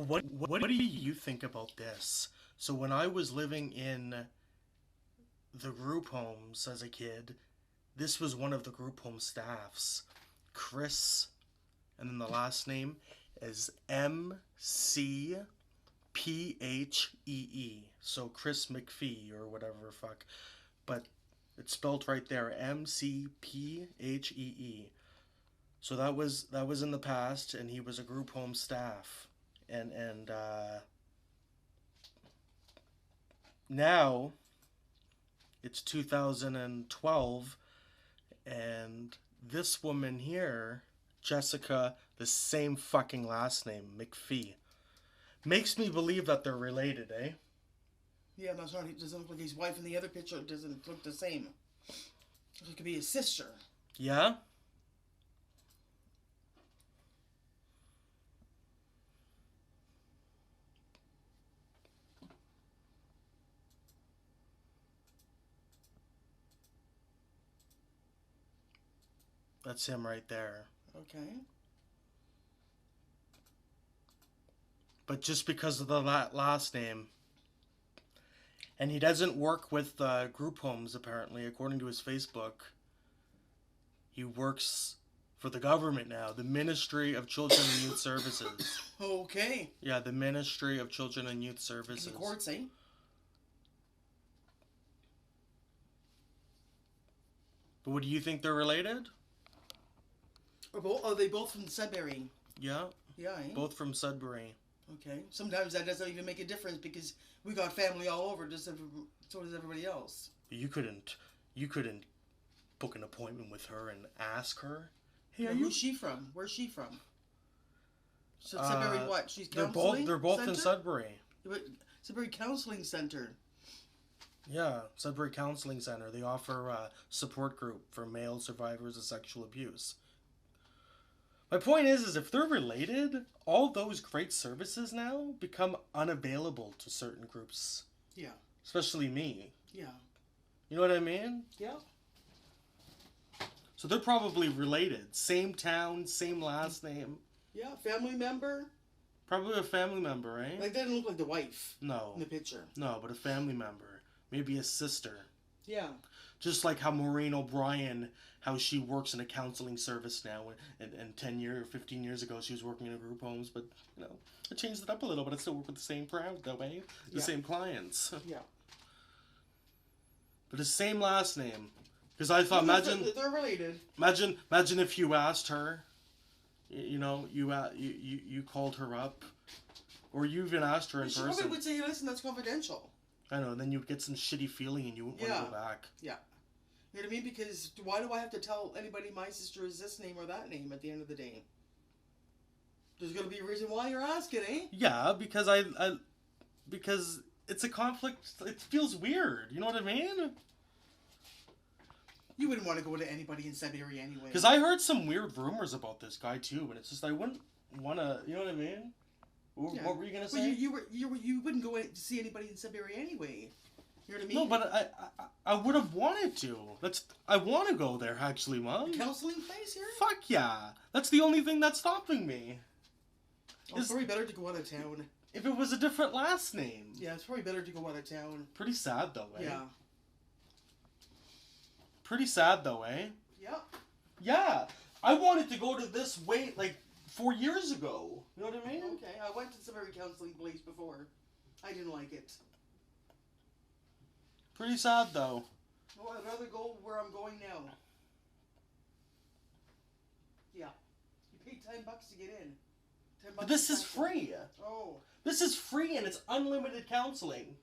Well, what do you think about this? So when I was living in the group homes as a kid, this was one of the group home staffs, Chris, and then the last name is McPhee. So Chris McPhee or whatever fuck, but it's spelled right there, McPhee. So that was in the past, and he was a group home staff, and now it's 2012, and this woman here, Jessica, the same fucking last name, McPhee, makes me believe that they're related, eh? Yeah, that's right. It doesn't look like his wife in the other picture. It doesn't look the same. It could be his sister. Yeah? That's him right there. Okay. But just because of the last name. And he doesn't work with group homes, apparently, according to his Facebook. He works for the government now, the Ministry of Children and Youth Services. Okay. Yeah, the Ministry of Children and Youth Services. The courts, eh? But what do you think they're related? Are they both from Sudbury? Yeah. Yeah, eh? Both from Sudbury. Okay. Sometimes that doesn't even make a difference because we got family all over, so does everybody else. You couldn't book an appointment with her and ask her, hey, Who's she from? Where's she from? So Sudbury what? She's they're counseling both center? in Sudbury. Sudbury Counseling Center. Yeah, Sudbury Counseling Center. They offer a support group for male survivors of sexual abuse. My point is if they're related, all those great services now become unavailable to certain groups. Yeah. Especially me. Yeah. You know what I mean? Yeah. So they're probably related. Same town, same last name. Yeah, family member. Probably a family member, right? Like, that doesn't look like the wife. No. In the picture. No, but a family member. Maybe a sister. Yeah. Just like how Maureen O'Brien, how she works in a counseling service now, and 10 years or 15 years ago she was working in a group homes, but, you know, I changed it up a little, but I still work with the same crowd, though, eh? The same clients. Yeah. But the same last name. Because I thought, they're related. Imagine if you asked her, you know, you called her up, or you even asked her in person. She probably would say, listen, that's confidential. I know, and then you'd get some shitty feeling and you wouldn't want to go back. Yeah. You know what I mean? Because why do I have to tell anybody my sister is this name or that name at the end of the day? There's going to be a reason why you're asking, eh? Yeah, because because it's a conflict. It feels weird. You know what I mean? You wouldn't want to go to anybody in Sudbury anyway. Because I heard some weird rumors about this guy too, and it's just I wouldn't want to. You know what I mean? Yeah. What were you gonna say? But you wouldn't go to see anybody in Sudbury anyway. You know what I mean? No, but I would have wanted to. I want to go there actually, Mom. A counseling place here? Fuck yeah! That's the only thing that's stopping me. It's probably better to go out of town. If it was a different last name. Yeah, it's probably better to go out of town. Pretty sad though, eh? Yeah. Pretty sad though, eh? Yeah. Yeah. I wanted to go to this 4 years ago. You know what I mean? Okay, I went to Sudbury Counseling Place before. I didn't like it. Pretty sad though. Well, I'd rather go where I'm going now. Yeah. You pay $10 to get in. $10 But this is free. Oh. This is free and it's unlimited counseling.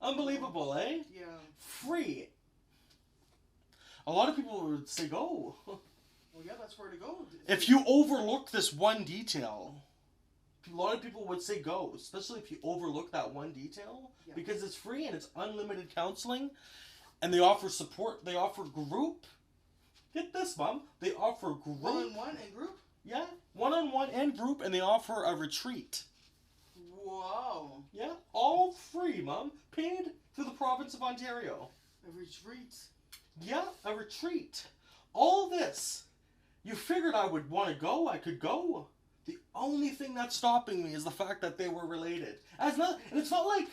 Unbelievable, eh? Yeah. Free. A lot of people would say go. Well, yeah, that's where to go. If you overlook this one detail, a lot of people would say go, especially if you overlook that one detail, because it's free and it's unlimited counseling, and they offer support, they offer group. Get this, Mom. They offer group. One-on-one and group? Yeah, one-on-one and group, and they offer a retreat. Wow. Yeah, all free, Mom. Paid through the province of Ontario. A retreat? Yeah, a retreat. All this. You figured I would want to go, I could go. The only thing that's stopping me is the fact that they were related. As not, and it's not like,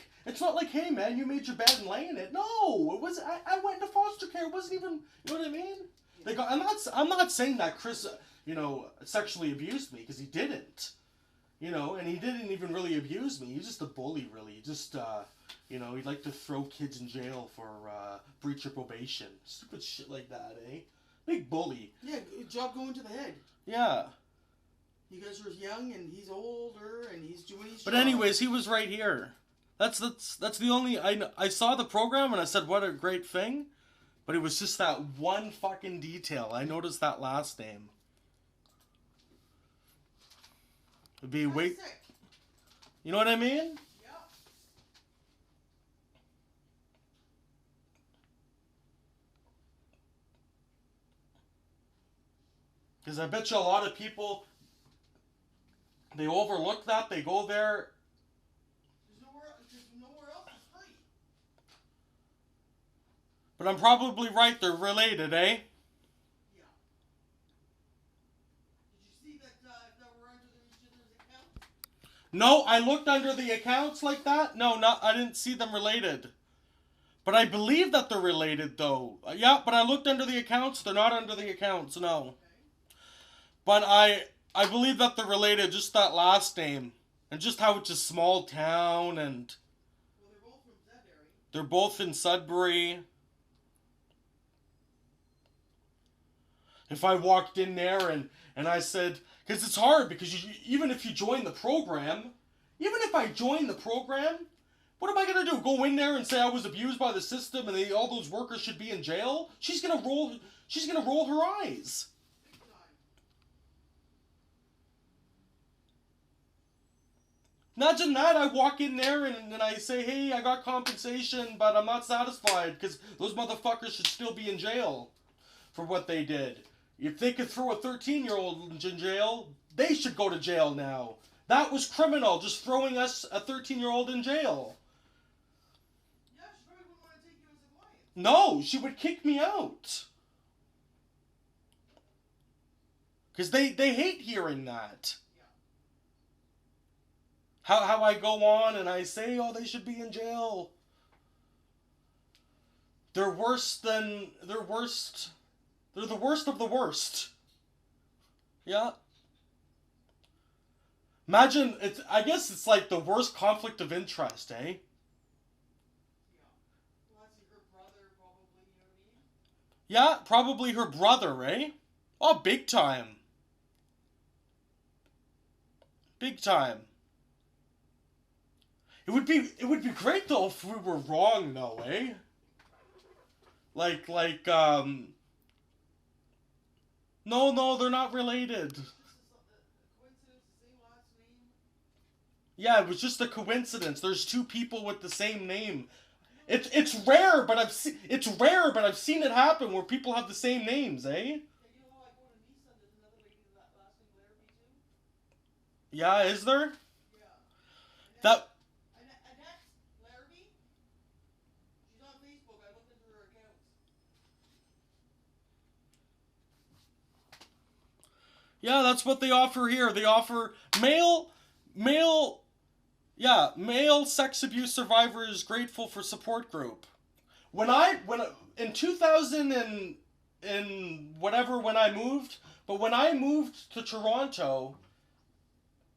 hey man, you made your bed and lay in it. No, it was I went into foster care. It wasn't even, you know what I mean? They got. I'm not saying that Chris, sexually abused me, because he didn't. And he didn't even really abuse me. He's just a bully, really. He'd like to throw kids in jail for breach of probation. Stupid shit like that, eh? Big bully. Yeah, job going to the head. Yeah. You guys are young, and he's older, and he's doing his But job. anyways, he was right here. That's the only... I saw the program, and I said, what a great thing. But it was just that one fucking detail. I noticed that last name. It'd be wait. Sick. You know what I mean? Yeah. Because I bet you a lot of people, they overlook that. They go there. There's nowhere else is free. But I'm probably right. They're related, eh? No, I looked under the accounts like that. No, I didn't see them related. But I believe that they're related, though. Yeah, but I looked under the accounts. They're not under the accounts, no. Okay. But I believe that they're related, just that last name. And just how it's a small town, and... Well, they're both from Sudbury. They're both in Sudbury. If I walked in there and I said... Because it's hard, because even if you join the program, even if I join the program, what am I going to do? Go in there and say I was abused by the system and all those workers should be in jail? She's going to roll her eyes. Imagine that. I walk in there and I say, hey, I got compensation, but I'm not satisfied because those motherfuckers should still be in jail for what they did. If they could throw a 13-year-old in jail, they should go to jail now. That was criminal, just throwing us a 13-year-old in jail. Yeah, she probably wouldn't want to take you as a client. No, she would kick me out. Because they hate hearing that. Yeah. How I go on and I say, oh, they should be in jail. They're the worst of the worst. Yeah. Imagine, I guess it's like the worst conflict of interest, eh? Yeah. Well, that's her brother, probably, you know what I mean? Yeah, probably her brother, eh? Oh, big time. Big time. It would be great though if we were wrong though, eh? No, they're not related. Yeah, it was just a coincidence. There's two people with the same name. It's rare, but I've seen it happen where people have the same names, eh? Yeah, you know how I go to Nissan, there's another lady that last name Larrabee too? Yeah, is there? Yeah. That. Annette Larrabee? She's on Facebook. I looked into her accounts. Yeah, that's what they offer here. They offer male sex abuse survivors grateful for support group. When in 2000 and whatever when I moved to Toronto,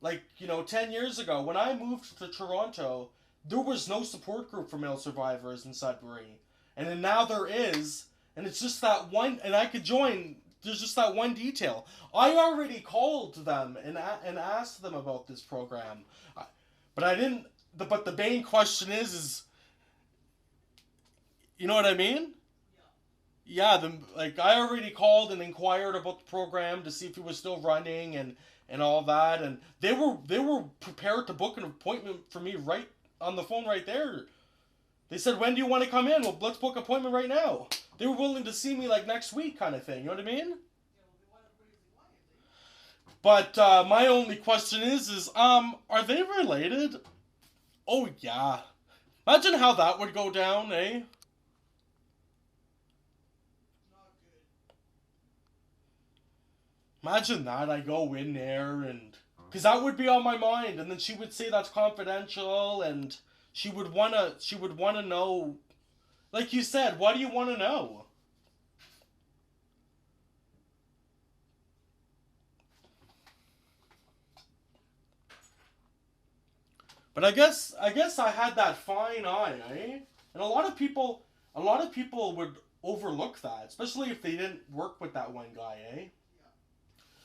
10 years ago, when I moved to Toronto, there was no support group for male survivors in Sudbury. And then now there is, and it's just that one, and I could join. There's just that one detail. I already called them and asked them about this program, but I didn't. But the main question is, you know what I mean? Yeah. I already called and inquired about the program to see if it was still running and all that, and they were prepared to book an appointment for me right on the phone right there. They said, when do you want to come in? Well, let's book an appointment right now. They were willing to see me next week kind of thing. You know what I mean? But my only question is are they related? Oh, yeah. Imagine how that would go down, eh? Not good. Imagine that. I go in there and Because that would be on my mind, and then she would say that's confidential, and she would wanna know, like you said, what do you want to know? But I guess I had that fine eye, eh? And a lot of people would overlook that, especially if they didn't work with that one guy, eh?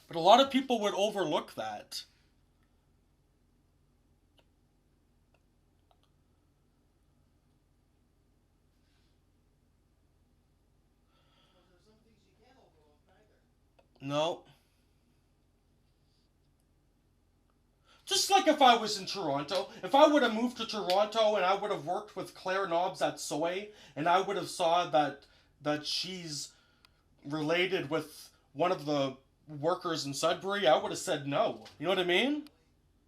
But a lot of people would overlook that. No. Just like if I was in Toronto, if I would have moved to Toronto and I would have worked with Claire Knobs at Soy, and I would have saw that she's related with one of the workers in Sudbury, I would have said no. You know what I mean?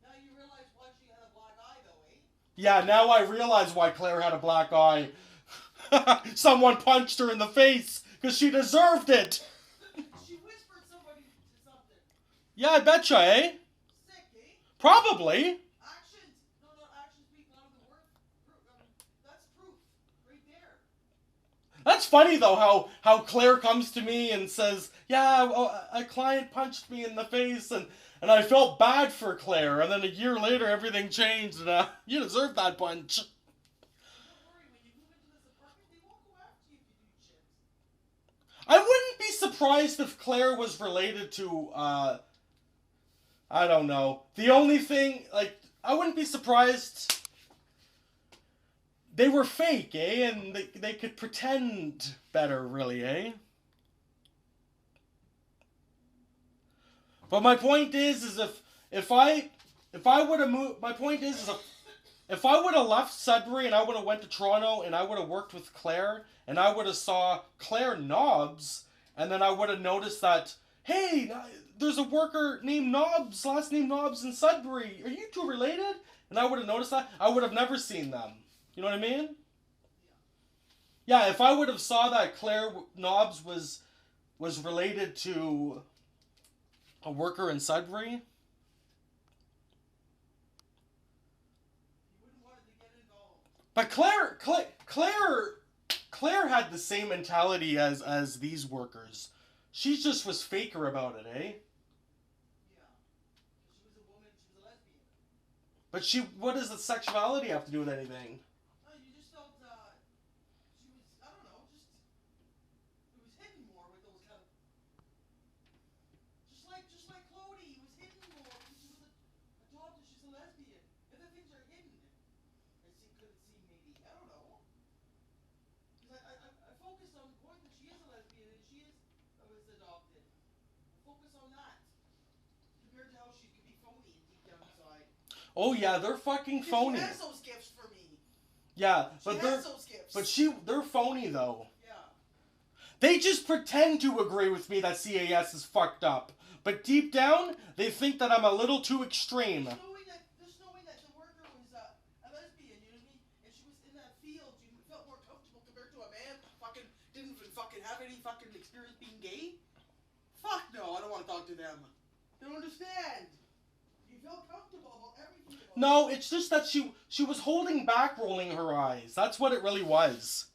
Now you realize why she had a black eye, though, eh? Yeah, now I realize why Claire had a black eye. Someone punched her in the face because she deserved it. She whispered somebody to something. Yeah, I betcha, eh? Sick, eh? Probably. Actions. No, actions speak louder than words. That's proof. Right there. That's funny though how Claire comes to me and says, "Yeah, a client punched me in the face and I felt bad for Claire, and then a year later everything changed and you deserve that punch." Don't worry, when you move into this apartment, they won't go after you if you do shit. I wouldn't be surprised if Claire was related to I don't know. The only thing, like, I wouldn't be surprised. They were fake, eh? And they could pretend better, really, eh? But my point is if I would have moved, my point is if I would have left Sudbury and I would have went to Toronto and I would have worked with Claire and I would have saw Claire Knobs and then I would have noticed that, hey, there's a worker named Knobs, last name Knobs in Sudbury. Are you two related? And I would have noticed that. I would have never seen them. You know what I mean? Yeah, if I would have saw that Claire Knobs was related to a worker in Sudbury. You wouldn't want it to get involved. But Claire had the same mentality as these workers. She just was faker about it, eh? Yeah. She was a woman, she was a lesbian. But what does the sexuality have to do with anything? No, you just felt, she was, I don't know, just, it was hidden more with those kind of, just like Clody, it was hidden more because she was a daughter, she's a lesbian. Other things are hidden. And she couldn't see maybe, I don't know. Because I focused on the point that she is a lesbian and she was adopted. Focus on that. Compared to how she could be phony deep down inside. Oh yeah, they're fucking phony. She has those gifts for me. Yeah, She has those gifts. they're phony though. Yeah. They just pretend to agree with me that CAS is fucked up. But deep down, they think that I'm a little too extreme. Just knowing that the worker was a lesbian, you know what I mean? And she was in that field, you felt more comfortable compared to a man fucking didn't even fucking have any fucking experience being gay? Fuck no, I don't want to talk to them. They don't understand. You felt comfortable about everything. No, it's just that she was holding back, rolling her eyes. That's what it really was.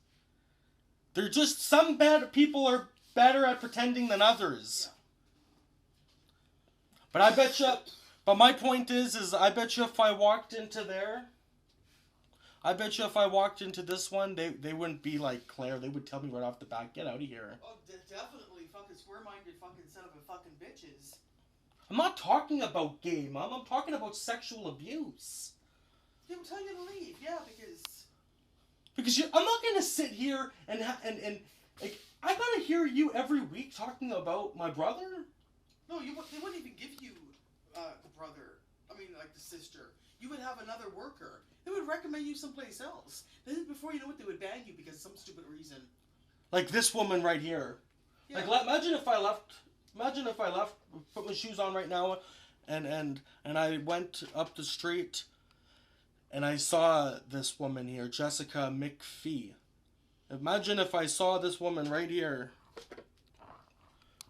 They're just, some bad people are better at pretending than others. Yeah. But I bet you, but my point is I bet you if I walked into there, I bet you if I walked into this one, they wouldn't be like Claire. They would tell me right off the bat, get out of here. Oh, definitely fucking square-minded fucking son of a fucking bitches. I'm not talking about gay, Mom. I'm talking about sexual abuse. They will tell you to leave, yeah, because I'm not gonna sit here and like, I gotta hear you every week talking about my brother. no, they wouldn't even give you the brother. I mean, like the sister. You would have another worker. They would recommend you someplace else. Then before you know it, they would ban you because of some stupid reason. Like this woman right here. Yeah. Like imagine if I left, put my shoes on right now, and I went up the street, and I saw this woman here, Jessica McPhee. Imagine if I saw this woman right here.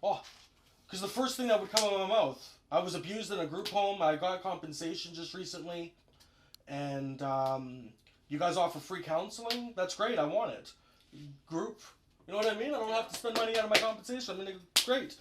Oh, because the first thing that would come out of my mouth, I was abused in a group home. I got compensation just recently. And you guys offer free counseling? That's great. I want it. Group. You know what I mean? I don't have to spend money out of my compensation. I mean, great.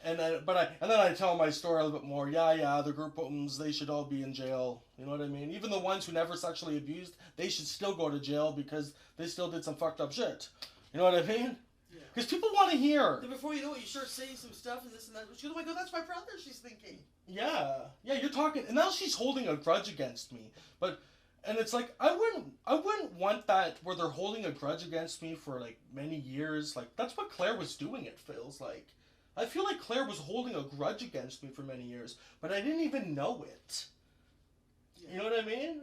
And then I tell my story a little bit more. Yeah, the group homes, they should all be in jail. You know what I mean? Even the ones who never sexually abused, they should still go to jail because they still did some fucked up shit. You know what I mean? Yeah. Because people want to hear. Then before you know it, you start saying some stuff and this and that. She goes, oh my god, that's my brother, she's thinking. Yeah, you're talking, and now she's holding a grudge against me. And it's like I wouldn't want that where they're holding a grudge against me for like many years. Like that's what Claire was doing. It feels like. I feel like Claire was holding a grudge against me for many years, but I didn't even know it. You know what I mean?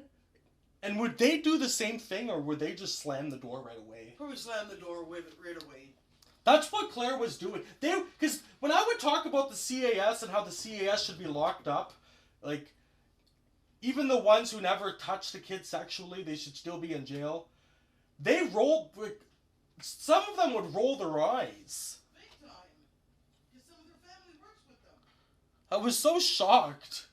And would they do the same thing, or would they just slam the door right away? Probably slam the door right away. That's what Claire was doing. Because when I would talk about the CAS and how the CAS should be locked up, like, even the ones who never touched a kid sexually, they should still be in jail. They rolled, like, some of them would roll their eyes. Big time. Because some of their family works with them. I was so shocked.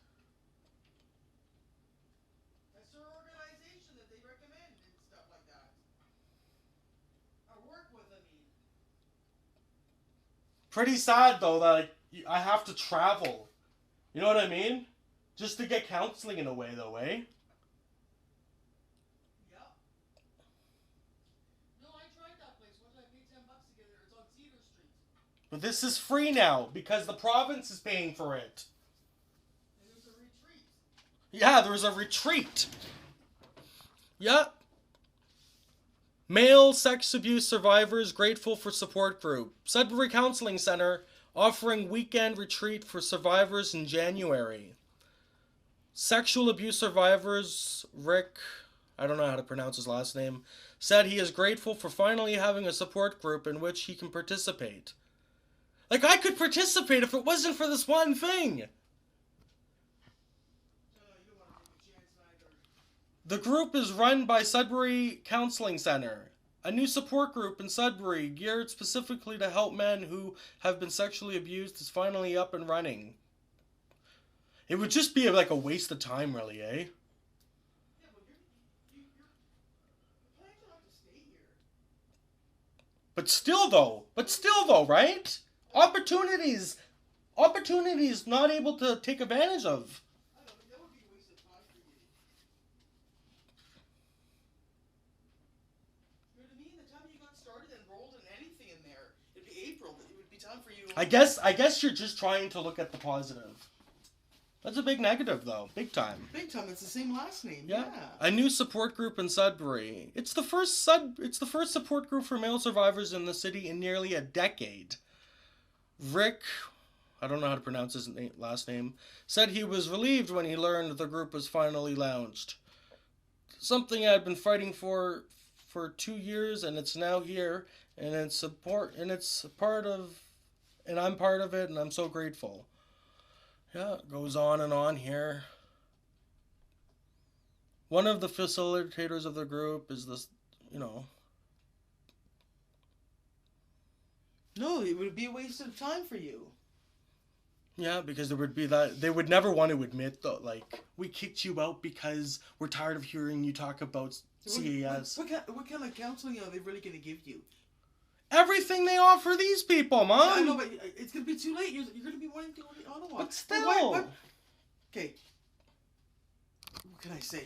That's their organization that they recommend and stuff like that. Or work with, I mean. Pretty sad, though, that I have to travel. You know what I mean? Just to get counseling in a way, though, eh? Yeah. No, I tried that place. What did I pay $10 to get there? It's on Cedar Street. But this is free now, because the province is paying for it. And there's a retreat. Yeah, there's a retreat. Yep. Male sex abuse survivors grateful for support group. Sudbury Counseling Center offering weekend retreat for survivors in January. Sexual abuse survivors, Rick, I don't know how to pronounce his last name, said he is grateful for finally having a support group in which he can participate. Like, I could participate if it wasn't for this one thing. You don't want to take a chance either. The group is run by Sudbury Counseling Center, a new support group in Sudbury geared specifically to help men who have been sexually abused is finally up and running. It would just be like a waste of time, really, eh? Yeah, but you're planning to have to stay here. But still though, right? Opportunities not able to take advantage of. I don't think that would be a waste of time for you. You know what I mean? The time you got started and enrolled in anything in there, it'd be April. It would be time for you. I guess you're just trying to look at the positive. That's a big negative, though. Big time. Big time. It's the same last name. Yeah. A new support group in Sudbury. It's the first support group for male survivors in the city in nearly a decade. Rick, I don't know how to pronounce his last name, said he was relieved when he learned the group was finally launched. Something I'd been fighting for 2 years, and it's now here, and I'm part of it, and I'm so grateful. Yeah, it goes on and on here. One of the facilitators of the group is this, No, it would be a waste of time for you. Yeah, because there would be that, they would never want to admit, though, like, we kicked you out because we're tired of hearing you talk about CAS. What kind of counseling are they really going to give you? Everything they offer these people, Mom! Yeah, I know, but it's going to be too late. You're going to be wanting to go to Ottawa. But still! Okay. What can I say?